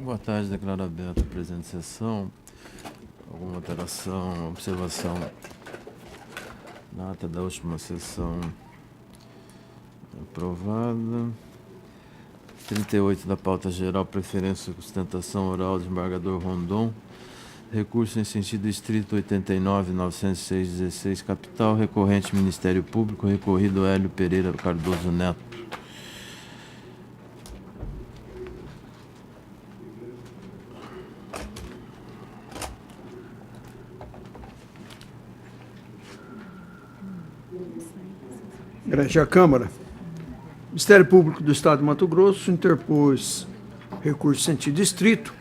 Boa tarde, declaro aberta a presente sessão. Alguma alteração, observação na ata da última sessão aprovada. 38 da pauta geral, preferência e sustentação oral, desembargador Rondon. Recurso em sentido estrito 89.906/16, capital, recorrente Ministério Público, recorrido Hélio Pereira Cardoso Neto. Perante a Câmara, o Ministério Público do Estado de Mato Grosso interpôs recurso em sentido estrito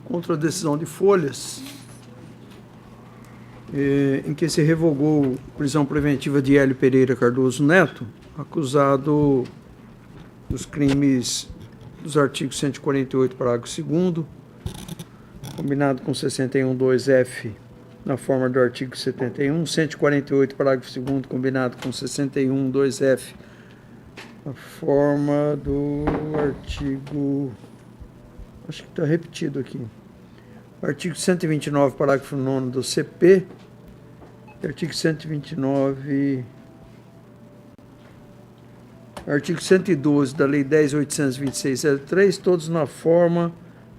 contra a decisão de Folhas, em que se revogou prisão preventiva de Hélio Pereira Cardoso Neto, acusado dos crimes dos artigos 148, parágrafo 2º, combinado com 61.2F, na forma do artigo 71, 148, parágrafo 2º, combinado com 61.2F, na forma do artigo... Acho que está repetido aqui. Artigo 129, parágrafo 9º do CP, artigo 129... Artigo 112 da Lei 10.826/03, todos na forma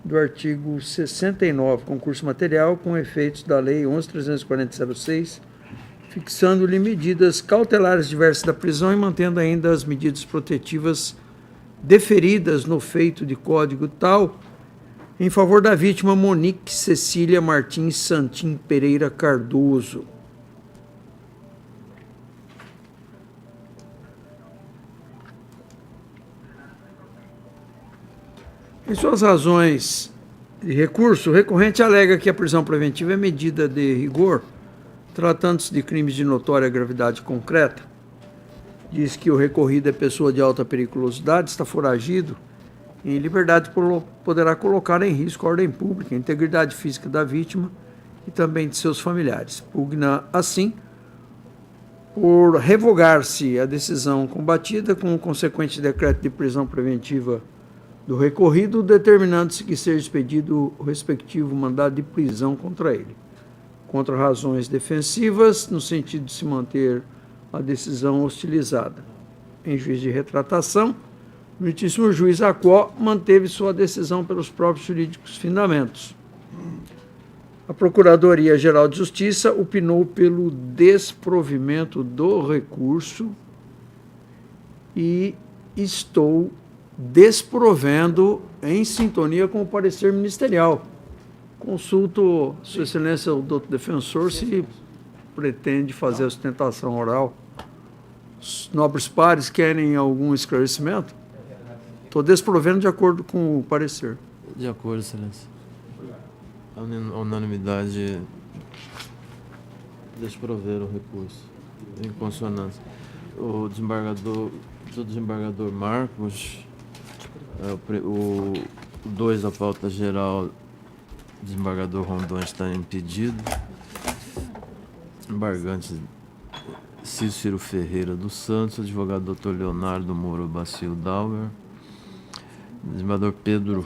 do artigo 69, concurso material, com efeitos da Lei 11.340/06, fixando-lhe medidas cautelares diversas da prisão e mantendo ainda as medidas protetivas deferidas no feito de código tal, em favor da vítima Monique Cecília Martins Santim Pereira Cardoso. Em suas razões de recurso, o recorrente alega que a prisão preventiva é medida de rigor, tratando-se de crimes de notória gravidade concreta. Diz que o recorrido é pessoa de alta periculosidade, está foragido, em liberdade poderá colocar em risco a ordem pública, a integridade física da vítima e também de seus familiares. Pugna, assim, por revogar-se a decisão combatida com o consequente decreto de prisão preventiva do recorrido, determinando-se que seja expedido o respectivo mandado de prisão contra ele, contra razões defensivas, no sentido de se manter a decisão hostilizada. Em juízo de retratação, o muitíssimo juiz Acó manteve sua decisão pelos próprios jurídicos fundamentos. A Procuradoria-Geral de Justiça opinou pelo desprovimento do recurso e estou desprovendo em sintonia com o parecer ministerial. Consulto Sua Excelência o doutor defensor se pretende fazer a sustentação oral. Os nobres pares querem algum esclarecimento? Estou desprovendo de acordo com o parecer. De acordo, Excelência. A unanimidade desprover o recurso em consonância. O desembargador Marcos, o 2 da pauta geral, o desembargador Rondon está impedido. Embargante Cícero Ferreira dos Santos, advogado Dr. Leonardo Moro Bacil Dauer, desembargador Pedro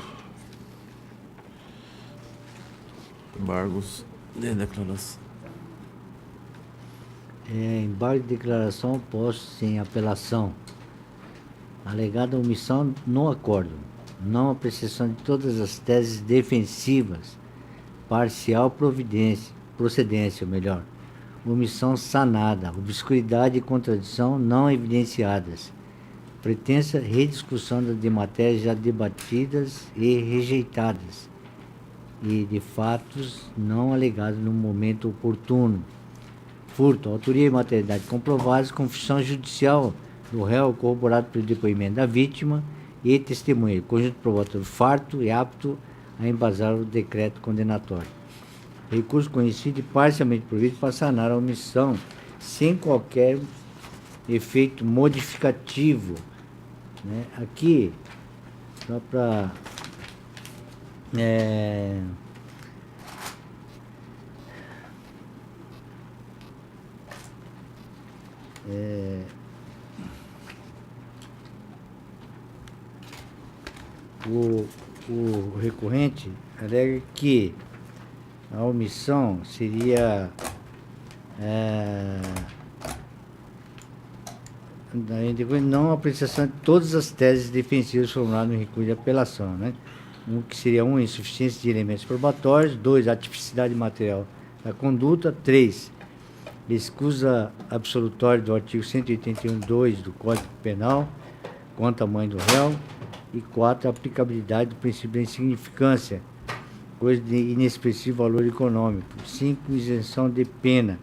embargos de declaração. Embargo de declaração posto sem apelação. Alegada omissão no acordo. Não apreciação de todas as teses defensivas. Parcial procedência, melhor. Omissão sanada. Obscuridade e contradição não evidenciadas. Pretensa rediscussão de matérias já debatidas e rejeitadas. E de fatos não alegados no momento oportuno. Furto, autoria e materialidade comprovadas, confissão judicial do réu corroborado pelo depoimento da vítima e testemunha, conjunto probatório farto e apto a embasar o decreto condenatório. Recurso conhecido e parcialmente provido para sanar a omissão sem qualquer efeito modificativo. Né? Aqui, só para o recorrente alega que a omissão seria não apreciação de todas as teses defensivas formuladas no recurso de apelação, né? Que seria 1, insuficiência de elementos probatórios, 2, a tipicidade material da conduta, 3, escusa absolutória do artigo 181.2 do Código Penal contra a mãe do réu, e 4, a aplicabilidade do princípio da insignificância, coisa de inexpressivo valor econômico, 5, isenção de pena,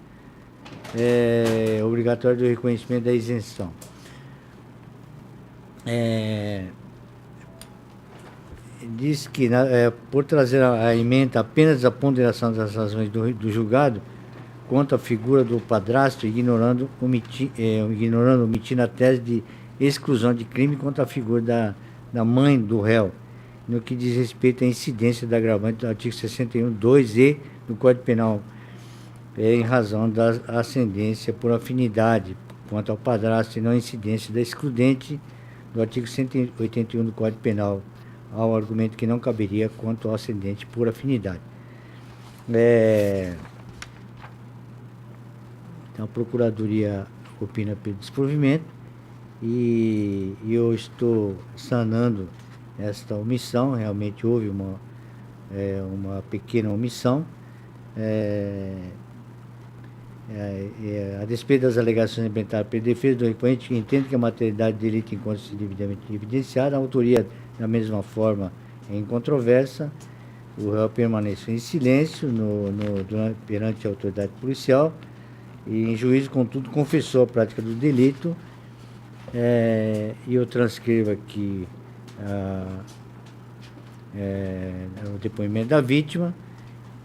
obrigatório do reconhecimento da isenção. Diz que, por trazer a emenda apenas a ponderação das razões do julgado quanto à figura do padrasto, ignorando omitir a tese de exclusão de crime contra a figura da mãe do réu, no que diz respeito à incidência da agravante do artigo 61.2e do Código Penal, em razão da ascendência por afinidade quanto ao padrasto e não incidência da excludente do artigo 181 do Código Penal, ao argumento que não caberia quanto ao ascendente por afinidade. Então, a Procuradoria opina pelo desprovimento e eu estou sanando esta omissão. Realmente houve uma pequena omissão. A despeito das alegações apresentadas pela defesa do recorrente, que entende que a materialidade do delito encontra-se devidamente evidenciada, a autoria, da mesma forma, é incontroversa. O réu permaneceu em silêncio perante a autoridade policial e, em juízo, contudo, confessou a prática do delito. E eu transcrevo aqui o depoimento da vítima.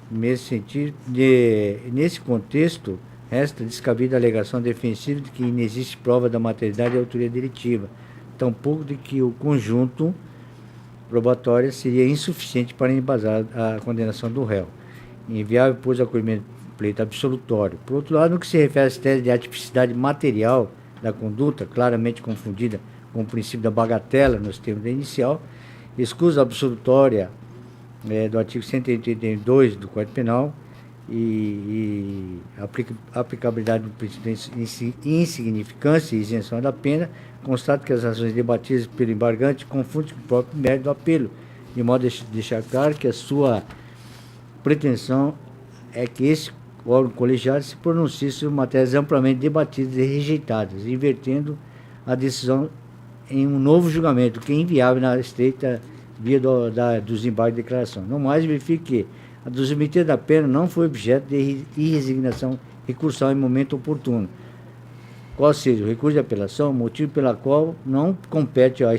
Nesse sentido, nesse contexto, resta descabida a alegação defensiva de que não existe prova da materialidade e autoria delitiva, tampouco de que o conjunto probatório seria insuficiente para embasar a condenação do réu. Inviável, pois, o acolhimento do pleito absolutório. Por outro lado, no que se refere às teses de atipicidade material da conduta, claramente confundida com o princípio da bagatela nos termos da inicial, escusa absolutória do artigo 182 do Código Penal e aplicabilidade do princípio de insignificância e isenção da pena, constata que as razões debatidas pelo embargante confundem com o próprio mérito do apelo, de modo a deixar claro que a sua pretensão é que esse órgão colegiado se pronuncie sobre matérias amplamente debatidas e rejeitadas, invertendo a decisão em um novo julgamento, que é inviável na estreita via dos embargos de declaração. No mais, verifique que a do submetido da pena não foi objeto de irresignação recursal em momento oportuno. Qual seja o recurso de apelação, motivo pela qual não compete ao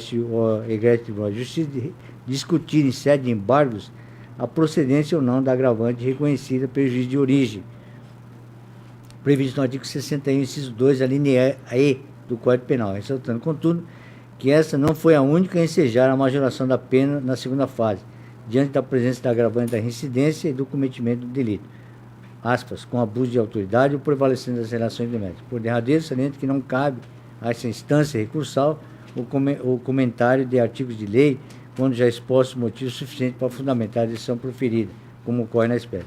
egresso Tribunal de Justiça discutir em sede de embargos a procedência ou não da agravante reconhecida pelo juiz de origem, previsto no artigo 61, inciso 2, a linha E do Código Penal, ressaltando, contudo, que essa não foi a única a ensejar a majoração da pena na segunda fase, diante da presença da agravante da reincidência e do cometimento do delito, aspas, com abuso de autoridade ou prevalecendo das relações domésticas. Por derradeiro, saliento que não cabe a essa instância recursal o comentário de artigos de lei, quando já exposto motivo suficiente para fundamentar a decisão proferida, como ocorre na espécie.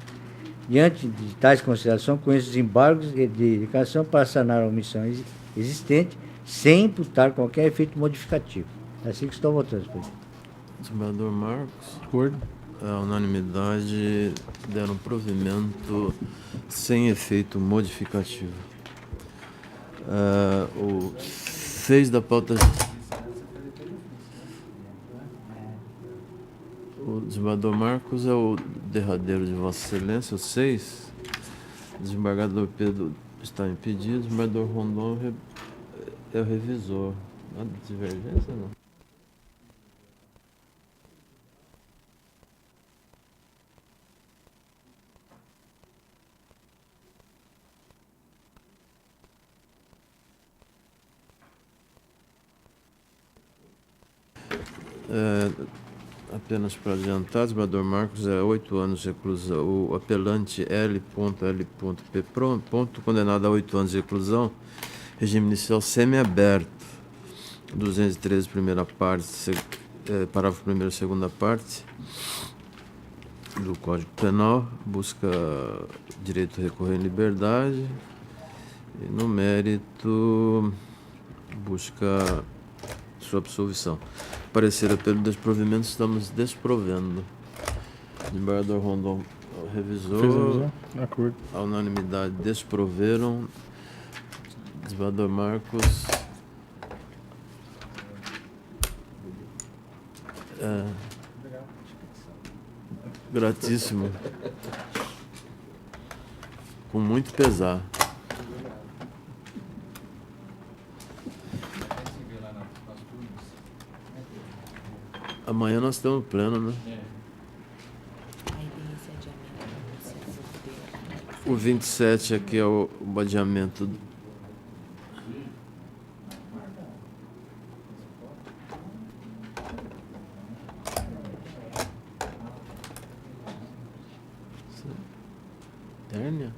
Diante de tais considerações, conheço os embargos de declaração para sanar a omissão existente, sem imputar qualquer efeito modificativo. É assim que estou votando, presidente. Desembargador Marcos. Acordo. A unanimidade deram provimento sem efeito modificativo. O 6 da pauta. O desembargador Marcos é o derradeiro de Vossa Excelência, o 6. O desembargador Pedro está impedido, o desembargador Rondon é o revisor. Nada de divergência, não? Apenas para adiantar, o desembargador Marcos é 8 anos de reclusão. O apelante L.L.P. condenado a 8 anos de reclusão, regime inicial semiaberto, 213, primeira parte, parágrafo 1º, segunda parte do Código Penal, busca direito a recorrer em liberdade e, no mérito, busca sua absolvição. Parecer pelo desprovimento, estamos desprovendo. O desembargador Rondon revisou. Acordo. A unanimidade desproveram. Desembargador Marcos. Gratíssimo. Com muito pesar. Amanhã nós temos pleno, né? O 27 aqui é o adiamento. Hérnia?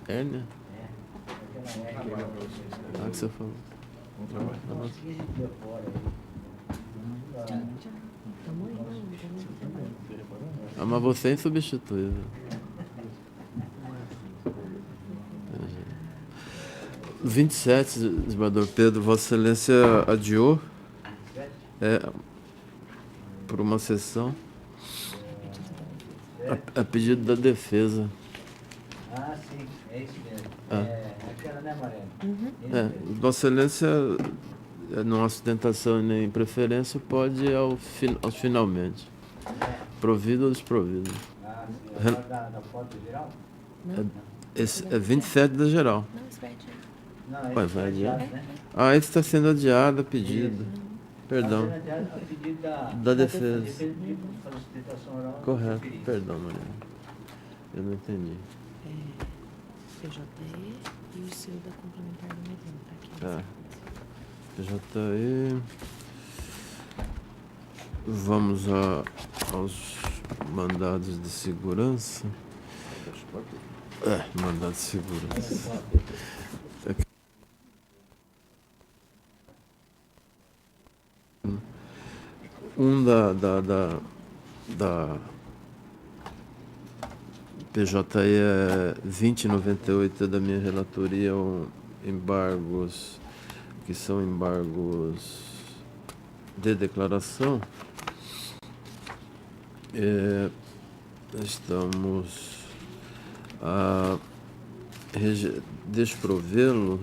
Hérnia? Ah, que você falou. Mas você é insubstituível. O 27, desembargador Pedro, Vossa Excelência adiou por uma sessão a pedido da defesa. Ah, sim, é isso mesmo. Aquela, né, Mariana? Vossa Excelência, não há sustentação nem preferência, pode ir ao finalmente. Provido ou desprovido? Ah, sim. Da foto geral? Esse é 27 da geral. Não, isso vai adiar. Não, Vai esse adiar? né? Esse está sendo adiado a pedido. Perdão. A pedido Da defesa. pediu para sustentação oral. Correto. referida. Perdão, Mariana. Eu não entendi. PJE e o seu da complementar do medinho, tá aqui. Tá. PJE. Vamos aos mandados de segurança. Mandado de segurança. Um da PJE é 2098 da minha relatoria, embargos, que são embargos de declaração. Estamos a desprovê-los.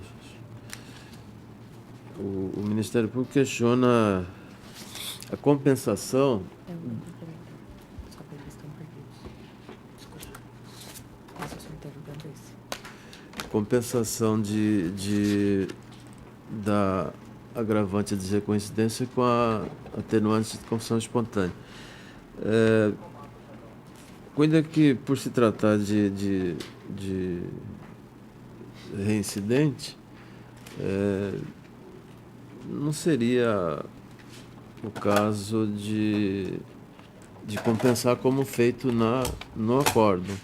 O Ministério Público questiona a compensação. É um complementar. Só para eles estão perdidos. Desculpa. Mas eu só interrogando esse. Compensação da agravante de coincidência com a atenuante de confissão espontânea. Cuida que, por se tratar de reincidente, não seria o caso de compensar como feito no acordo.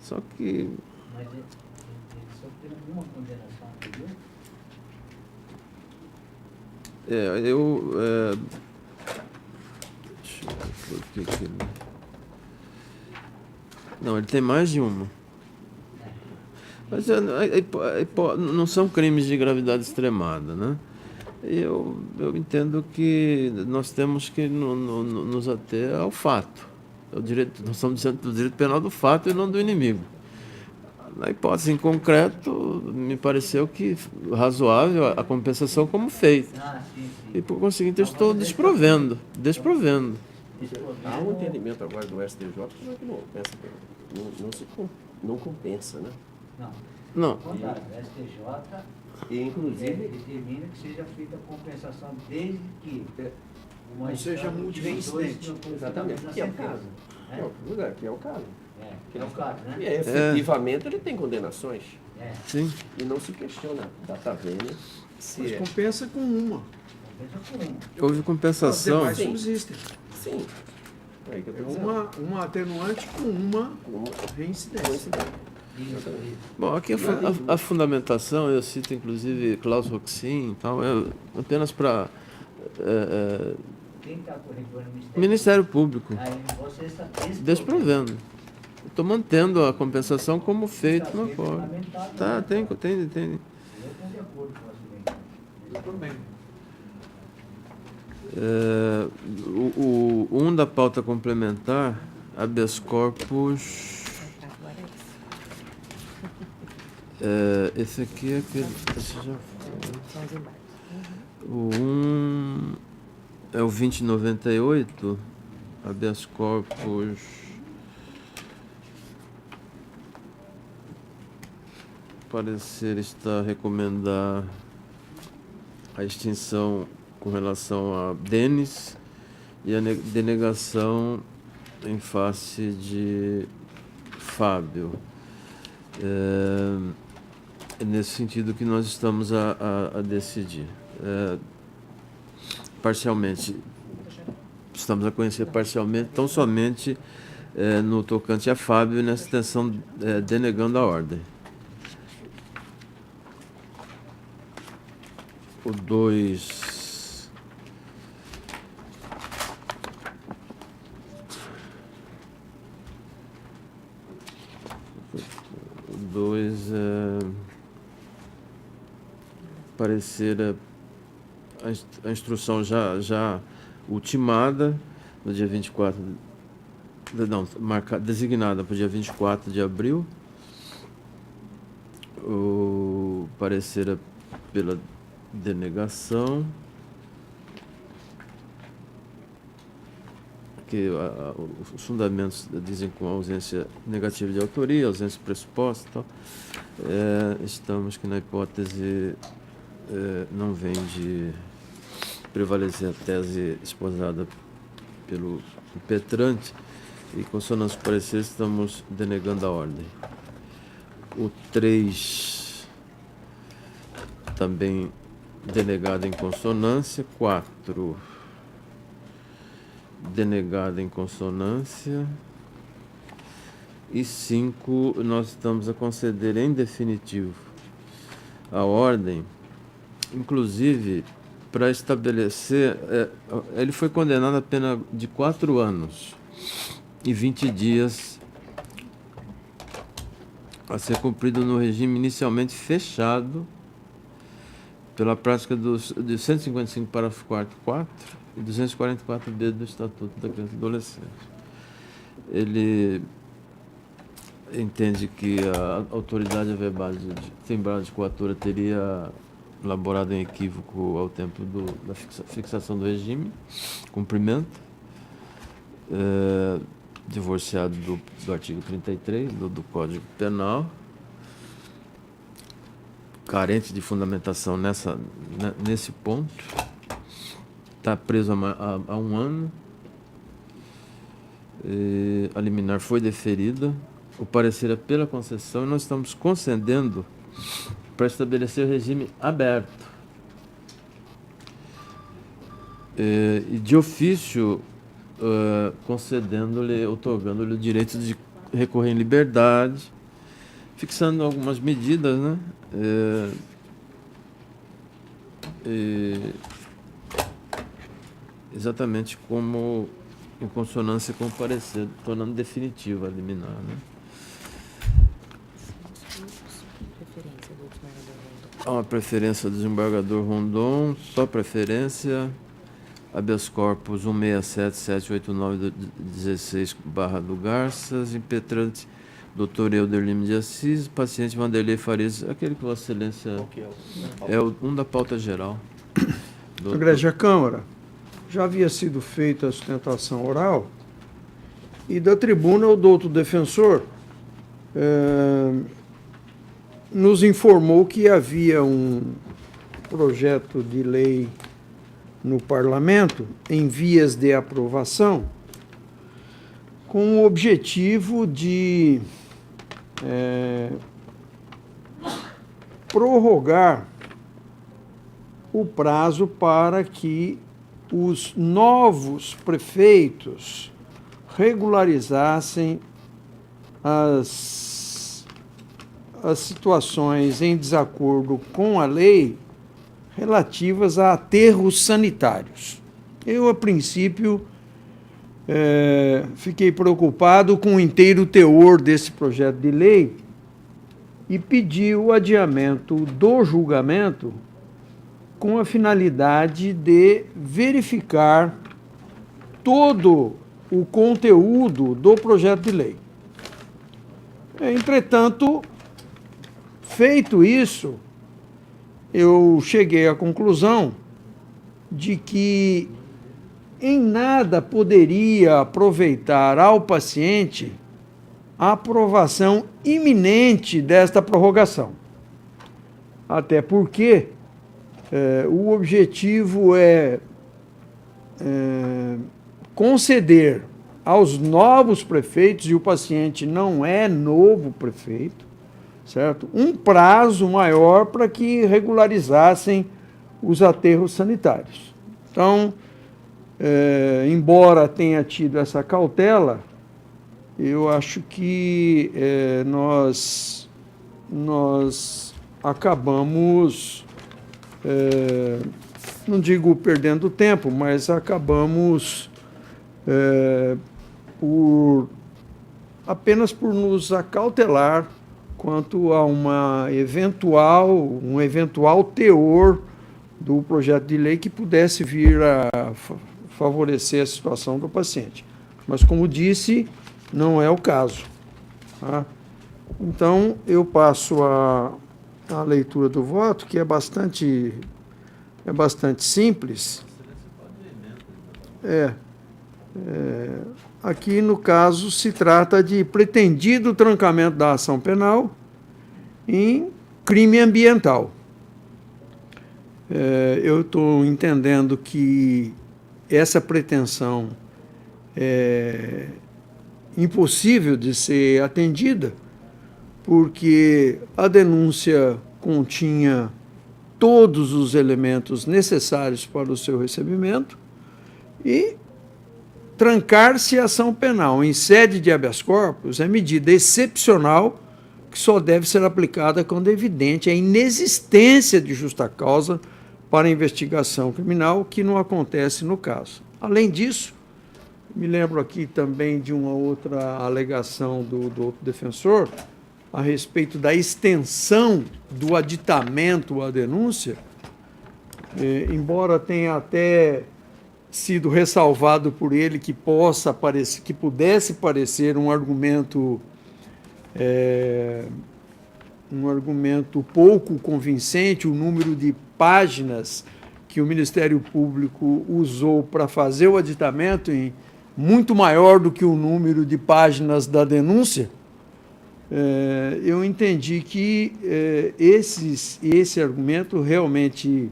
Só que Mas ele sofreu alguma condenação anterior? deixa eu ver por que ele... Não, ele tem mais de uma. Mas não são crimes de gravidade extremada, né? Eu entendo que nós temos que nos ater ao fato. Nós estamos dizendo do direito penal do fato e não do inimigo. Na hipótese em concreto, me pareceu que razoável a compensação como feita. Sim. E por conseguinte, eu estou desprovendo. Há um entendimento agora do STJ que não compensa, né? Não. Ao contrário, o STJ E, inclusive, determina que seja feita a compensação desde que o Não seja multireincidente. exatamente, que é o caso. Que é o caso. Que é o caso, né? E efetivamente ele tem condenações. Sim. E não se questiona data vênia se Mas é. compensa com uma. Compensa com um. Houve As compensação. demais Sim. subsistem. Sim. Aí que eu É tô dizendo. uma atenuante com uma Uma reincidência. coincidência. Bom, aqui a fundamentação, eu cito inclusive Klaus Roxin e tal, apenas para Quem está corregendo o Ministério Público, Aí você está desprovendo. Estou mantendo a compensação como feito no acordo. fundamentado. Tá, tem. Eu estou de acordo com você. Eu também. Um da pauta complementar, habeas corpus. Agora é esse. Esse aqui é aquele. Esse já foi. São os embarques. O 1 é o 2098, habeas corpus. O parecer está a recomendar a extinção com relação a Denis e a denegação em face de Fábio. É nesse sentido que nós estamos a decidir. Parcialmente, estamos a conhecer parcialmente, tão somente no tocante a Fábio, nessa extensão denegando a ordem. O 2... O 2 parecer a instrução já ultimada no dia 24, não, designada para o dia 24 de abril. O parecer pela denegação, que os fundamentos dizem com ausência negativa de autoria, ausência de pressuposto e tal. Estamos que na hipótese não vem prevalecer a tese esposada pelo impetrante, e, em consonância com o parecer, estamos denegando a ordem. O 3, também denegado em consonância. 4, denegado em consonância. E 5, nós estamos a conceder em definitivo a ordem, inclusive para estabelecer, ele foi condenado a pena de 4 anos e 20 dias a ser cumprido no regime inicialmente fechado pela prática de 155, parágrafo 4º, 4 e 244b do Estatuto da Criança e Adolescente. Ele entende que a autoridade timbrada de coatura teria elaborado em equívoco ao tempo da fixação do regime, cumprimento, divorciado do artigo 33 do Código Penal, carente de fundamentação nesse ponto, está preso há 1 ano, a liminar foi deferida, o parecer é pela concessão, e nós estamos concedendo para estabelecer o regime aberto. E de ofício, concedendo-lhe, otorgando-lhe o direito de recorrer em liberdade, fixando algumas medidas, né? Exatamente como em consonância com o parecer, tornando definitiva a liminar, né? Preferência do desembargador Rondon. Há uma preferência do desembargador Rondon, só preferência, habeas corpus 167.789/16 do Garças, impetrante Dr. Euder Lima de Assis, paciente Vanderlei Farias, aquele que Vossa Excelência é um da pauta geral. Egrégia Câmara, já havia sido feita a sustentação oral e da tribuna o doutor defensor nos informou que havia um projeto de lei no parlamento em vias de aprovação com o objetivo de prorrogar o prazo para que os novos prefeitos regularizassem as situações em desacordo com a lei relativas a aterros sanitários. Eu, a princípio, fiquei preocupado com o inteiro teor desse projeto de lei e pedi o adiamento do julgamento com a finalidade de verificar todo o conteúdo do projeto de lei. Entretanto, feito isso, eu cheguei à conclusão de que em nada poderia aproveitar ao paciente a aprovação iminente desta prorrogação. Até porque o objetivo é conceder aos novos prefeitos, e o paciente não é novo prefeito, certo? Um prazo maior para que regularizassem os aterros sanitários. Então, embora tenha tido essa cautela, eu acho que nós acabamos, não digo perdendo tempo, mas acabamos apenas por nos acautelar quanto a um eventual teor do projeto de lei que pudesse vir a favorecer a situação do paciente. Mas, como disse, não é o caso. Tá? Então, eu passo a leitura do voto, que é bastante simples. Aqui, no caso, se trata de pretendido trancamento da ação penal em crime ambiental. eu estou entendendo que essa pretensão é impossível de ser atendida, porque a denúncia continha todos os elementos necessários para o seu recebimento e trancar-se a ação penal em sede de habeas corpus é medida excepcional que só deve ser aplicada quando é evidente a inexistência de justa causa para a investigação criminal, que não acontece no caso. Além disso, me lembro aqui também de uma outra alegação do outro defensor a respeito da extensão do aditamento à denúncia, embora tenha até sido ressalvado por ele que pudesse parecer um argumento pouco convincente, o número de páginas que o Ministério Público usou para fazer o aditamento, muito maior do que o número de páginas da denúncia. Eu entendi que esse argumento realmente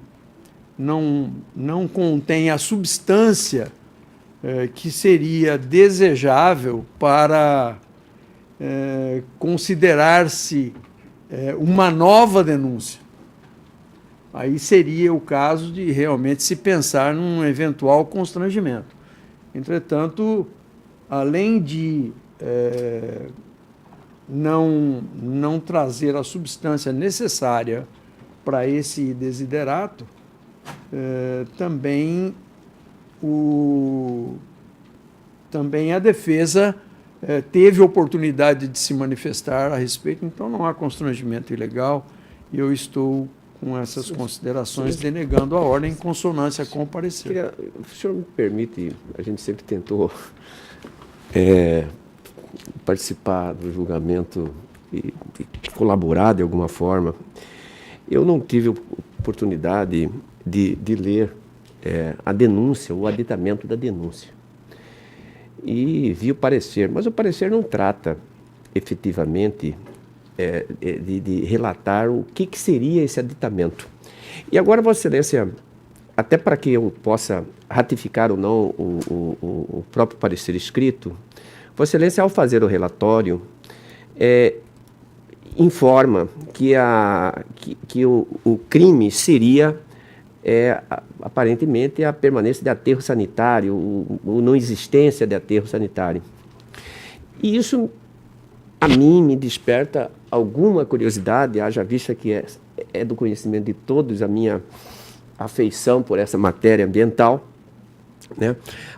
não contém a substância que seria desejável para considerar-se uma nova denúncia. Aí seria o caso de realmente se pensar num eventual constrangimento. Entretanto, além de não trazer a substância necessária para esse desiderato, também a defesa teve oportunidade de se manifestar a respeito, então não há constrangimento ilegal, e eu estou com essas considerações denegando a ordem em consonância com o parecer. O senhor me permite, a gente sempre tentou participar do julgamento e colaborar de alguma forma. Eu não tive oportunidade de ler a denúncia, o aditamento da denúncia. E vi o parecer, mas o parecer não trata efetivamente de relatar o que seria esse aditamento. E agora, Vossa Excelência, até para que eu possa ratificar ou não o próprio parecer escrito, Vossa Excelência, ao fazer o relatório, informa que o crime seria aparentemente a permanência de aterro sanitário, ou não existência de aterro sanitário. E isso, a mim, me desperta alguma curiosidade, haja vista que é do conhecimento de todos a minha afeição por essa matéria ambiental, né?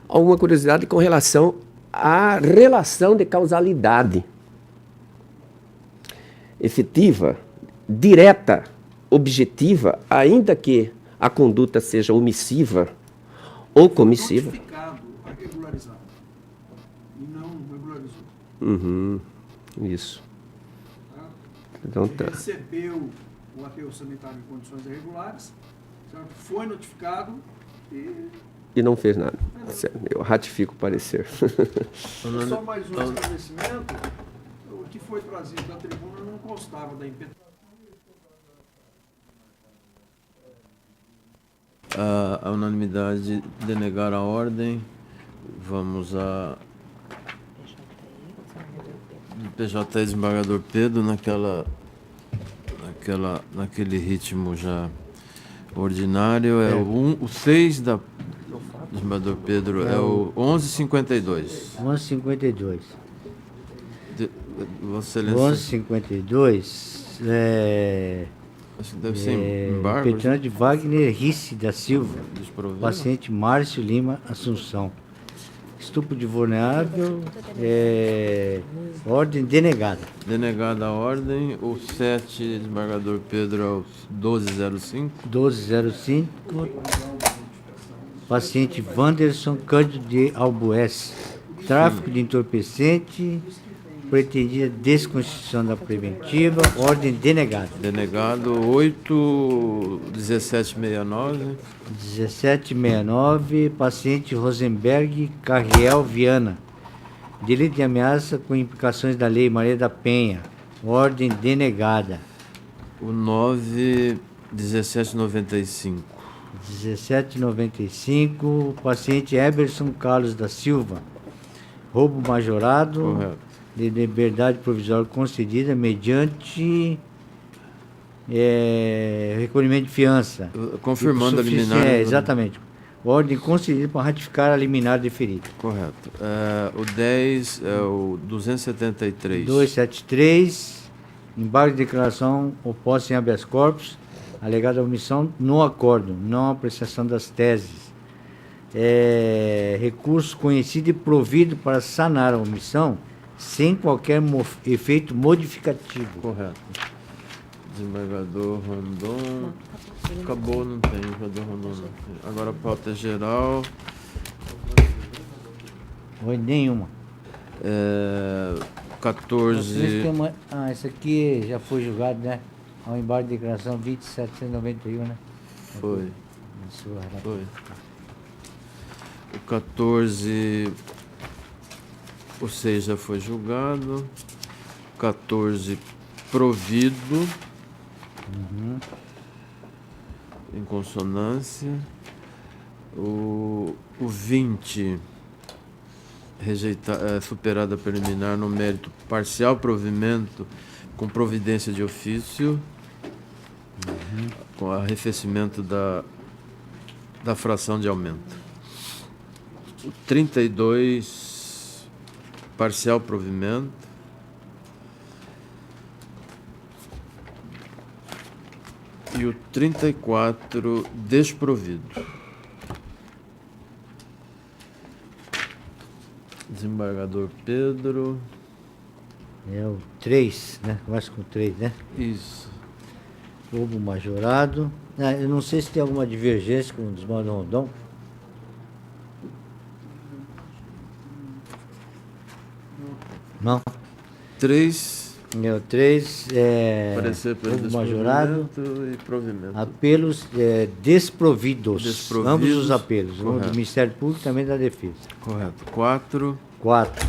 Alguma curiosidade com relação à relação de causalidade efetiva, direta, objetiva, ainda que a conduta seja omissiva ou comissiva. Notificado a regularizar e não regularizou. Uhum, isso. Tá? Então tá. Recebeu o aterro sanitário em condições irregulares, certo? Foi notificado E não fez nada. Eu ratifico o parecer. Só mais um esclarecimento. O que foi trazido da tribuna não constava da impetração. A unanimidade denegar a ordem. Vamos a PJ desembargador Pedro naquele ritmo já ordinário. O 6 da desembargador Pedro é o 1152. 1152. Vossa Excelência. 1152 Acho que deve ser embargo. petulante Wagner Risse da Silva, Desprovido. paciente Márcio Lima Assunção. Estupro de vulnerável, ordem denegada. Denegada a ordem. O 7, desembargador Pedro, é o 1205. 1205, paciente Wanderson Cândido de Albués. Tráfico de entorpecente, pretendida desconstituição da preventiva, ordem denegada. Denegado 8, 1769. 1769, paciente Rosenberg Carriel Viana. Delito de ameaça com implicações da Lei Maria da Penha, ordem denegada. O 9, 1795. 1795, paciente Eberson Carlos da Silva. Roubo majorado. Correto. De liberdade provisória concedida mediante recolhimento de fiança. Confirmando a liminar. Exatamente. Ordem concedida para ratificar a liminar deferida. Correto. O 10 é o 273. 273, embargo de declaração oposta em habeas corpus, alegada omissão no acórdão, não apreciação das teses. Recurso conhecido e provido para sanar a omissão sem qualquer efeito modificativo. Correto. Desembargador Rondon. Acabou, não tem. Desembargador Rondon não tem. Agora a pauta geral. Oi, nenhuma. 14. Esse aqui já foi julgado, né? Ao embargo de declaração 2791, né? Foi. Isso, era- Foi. O 14. O 6 já foi julgado. 14 provido. Em consonância. O 20 superada a preliminar no mérito parcial provimento com providência de ofício, com arrefecimento da fração de aumento. O 32 parcial provimento. E o 34 desprovido. Desembargador Pedro. É o 3, né? Começa com 3, né? Isso. Roubo majorado. Eu não sei se tem alguma divergência com o desmando Rondon. Não. 3. É o 3, Parecer pelo roubo majorado. desprovimento e provimento. Apelos desprovidos. Desprovidos. Ambos os apelos. Um do Correto. Ministério Público e também da Defesa. Correto. 4. 4.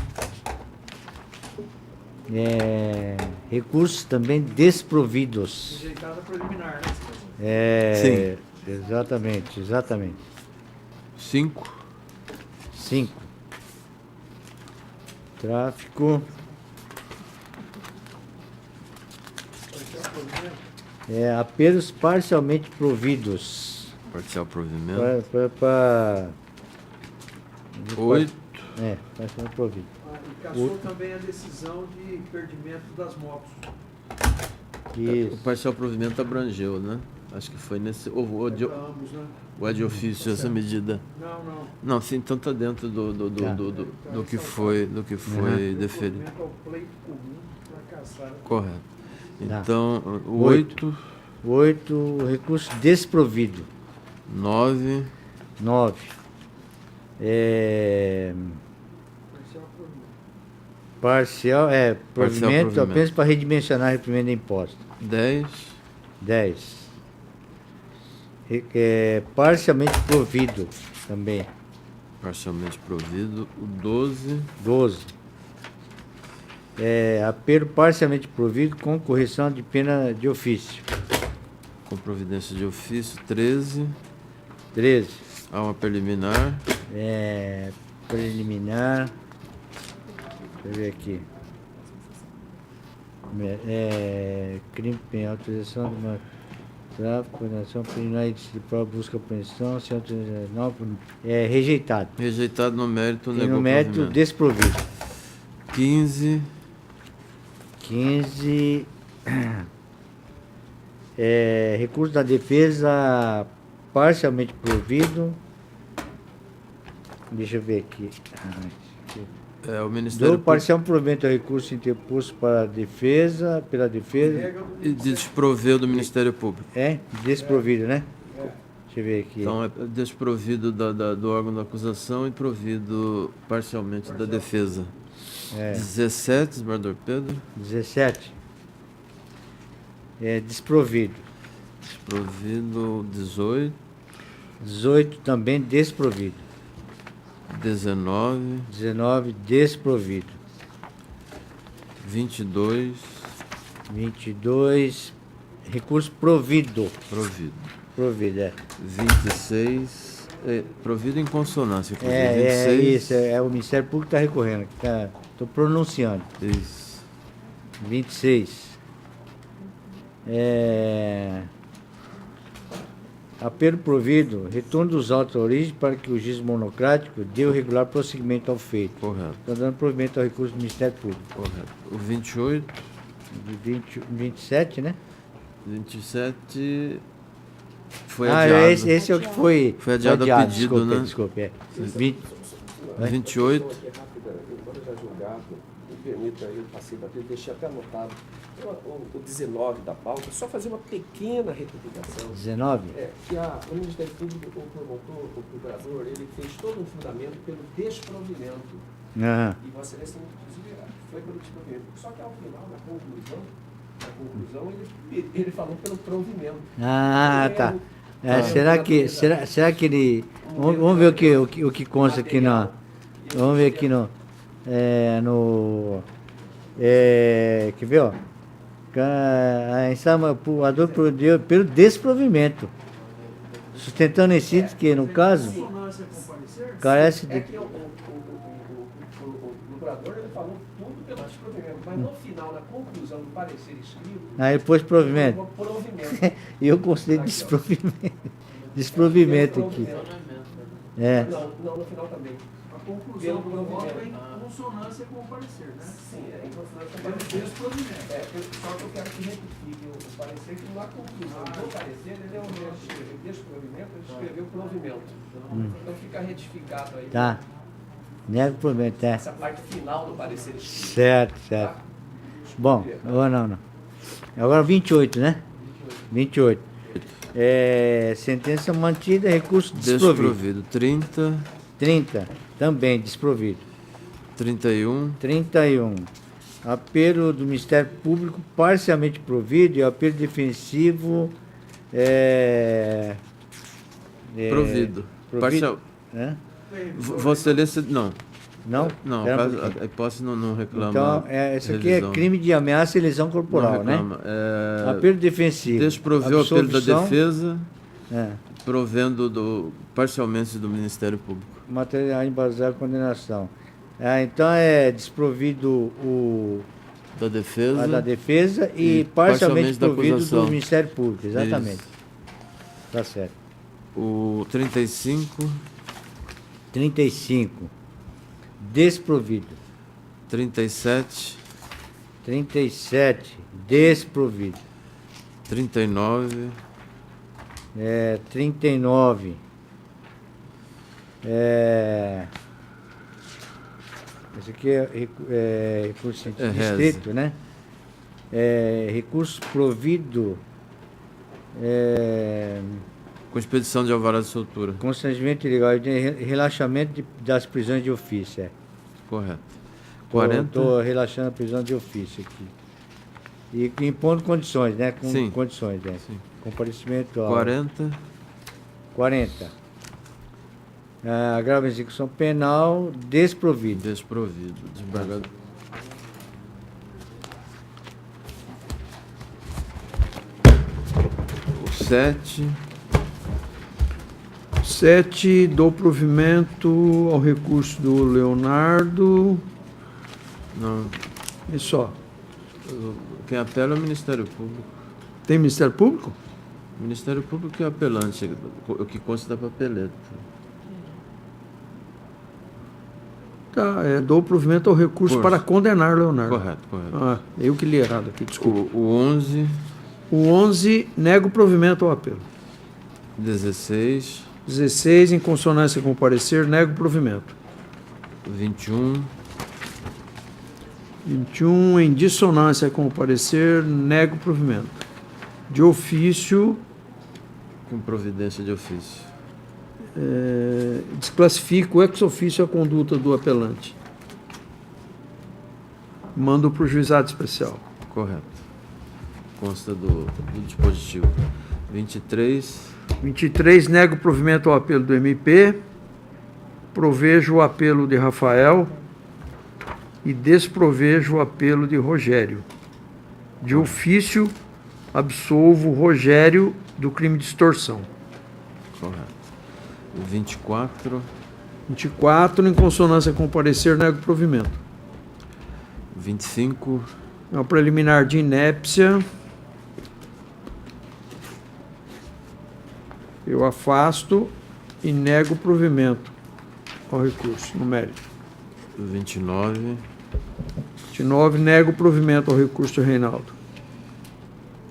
Recursos também desprovidos. Rejeitada preliminar, né? Sim. Exatamente. 5. 5. Tráfico. Apelos parcialmente providos. Parcial provimento. Para 8. parcialmente provido. E caçou também a decisão de perdimento das motos. O Isso. parcial provimento abrangeu, né? Acho que foi nesse. Ou Para ambos, né? é de ofício essa medida? Não. Não, sim, então está dentro do que foi deferido. Provimento ao pleito comum para caçar. Correto. Tá. Então, o 8. 8, 8, recurso desprovido. 9, 9. Parcial, provimento provimento. apenas para redimensionar reprimenda de imposto. 10, 10. Parcialmente provido também. parcialmente provido. O 12, 12. Apelo parcialmente provido com correção de pena de ofício. com providência de ofício. 13, 13. há uma preliminar. Preliminar. Deixa eu ver aqui. Crime penal, autorização de uma tráfico, condenação preliminar de prova, busca apreensão, sem autorização, não, rejeitado. Rejeitado no mérito, E negou no mérito provimento. desprovido. 15, 15. Recurso da defesa parcialmente provido. Deixa eu ver aqui. o Ministério Do parcial provimento ao recurso interposto para a defesa, pela defesa. e desproveu do Ministério Público. Desprovido, né? Deixa eu ver aqui. Então, é desprovido do órgão da acusação e provido parcialmente da defesa. 17, desembargador Pedro. 17. Desprovido. Desprovido. 18, 18 também desprovido. 19, 19 desprovido. 22, 22 Recurso provido. Provido. Provido, é. 26, provido em consonância com É 26. isso, é o Ministério Público que está recorrendo. Estou pronunciando. Isso. 26. Apelo provido, retorno dos autos à origem para que o juiz monocrático dê o regular prosseguimento ao feito. Correto. Estou dando provimento ao recurso do Ministério Público. Correto. O 28, De 27, né? 27 foi adiado. Esse é o que foi adiado a pedido, desculpe, né? Desculpe, é. 28, Embora já julgado, me permita eu passei bater, deixei até anotado o 19 da pauta, só fazer uma pequena retificação. 19? Que o Ministério Público, o promotor, o procurador, ele fez todo um fundamento pelo desprovimento. Aham. E Vossa Excelência, inclusive, foi pelo desprovimento. Só que ao final, na conclusão ele falou pelo provimento. Ah, tá. Será que ele... Vamos ver o que consta aqui na... Vamos ver aqui quer ver, ó? A instância pública pelo desprovimento, sustentando esse que, no caso, carece de... O procurador ele falou tudo pelo desprovimento, mas no final, na conclusão do parecer escrito, Aí depois provimento. falou provimento. E eu considerei desprovimento. Desprovimento aqui. É. Não, no final também. A conclusão do voto é em consonância com o parecer, né? Sim, é em consonância com o parecer. Só que eu quero que retifique o parecer, que na conclusão do parecer, ele ao invés de escrever desprovimento, ele escreveu provimento. Então fica retificado aí. Tá. Nego provimento, é. Essa parte final do parecer escrito. Certo. Bom, não. Agora 28, né? 28. Sentença mantida, recurso desprovido. desprovido. 30, 30, também desprovido. 31, 31. Apelo do Ministério Público parcialmente provido e apelo defensivo provido. Parcial. Hã? Vossa Excelência, não. Não? Não, Espera um caso- pouquinho. a hipótese não reclama. Então, isso aqui é revisão. crime de ameaça e lesão corporal, Não né? reclama. Apelo defensivo. Desproveu o apelo da Absolvição, defesa, é, provendo parcialmente do Ministério Público. material embasado condenação. Então desprovido Da defesa. a da defesa e e parcialmente parcialmente da provido acusação. do Ministério Público, exatamente. Isso. Tá certo. O 35, 35. Desprovido. 37, 37. Desprovido. 39, 39. Esse aqui é recurso distrito, né? Recurso provido. com expedição de alvará de soltura. Constrangimento ilegal de relaxamento das prisões de ofício. Correto. 40, Estou relaxando a prisão de ofício aqui. E impondo condições, né? Com Sim. condições, Sim. Comparecimento ao 40, 40. Agravo em execução penal desprovido. desprovido. Desembargador. O 7, 7, dou provimento ao recurso do Leonardo. não. E só. Quem apela é o Ministério Público. Tem Ministério Público? O Ministério Público é apelante, o que consta da papeleta. Tá, dou provimento ao recurso Curso. para condenar Leonardo. Correto. Eu que li errado aqui, desculpa. O 11, O 11, nego provimento ao apelo. 16, 16, em consonância com o parecer, nego provimento. 21, 21, em dissonância com o parecer, nego provimento. De ofício, com providência de ofício. desclassifico ex ofício a conduta do apelante. Mando para o juizado especial. Correto. Consta do dispositivo. 23, 23, nego provimento ao apelo do MP. Provejo o apelo de Rafael e desprovejo o apelo de Rogério. De ofício, Absolvo Rogério do crime de extorsão. Correto. 24, 24, em consonância com o parecer, nego provimento. 25, É um preliminar de inépcia. Eu afasto e nego provimento ao recurso no mérito. 29, 29, nego provimento ao recurso do Reinaldo.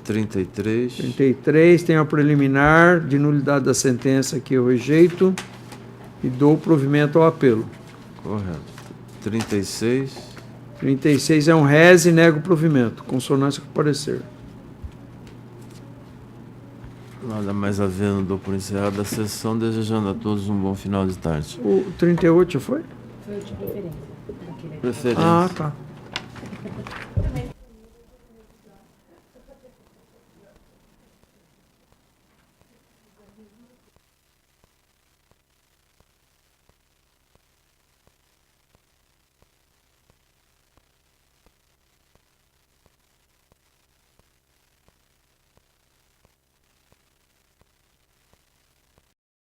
33, 33, tem a preliminar de nulidade da sentença que eu rejeito e dou provimento ao apelo. correto. 36, 36 é um res e nego provimento, consonância com o parecer. nada mais havendo, dou por encerrada a sessão, desejando a todos um bom final de tarde. O 38 já foi? Foi de preferência. Daquele. Preferência. Ah, tá.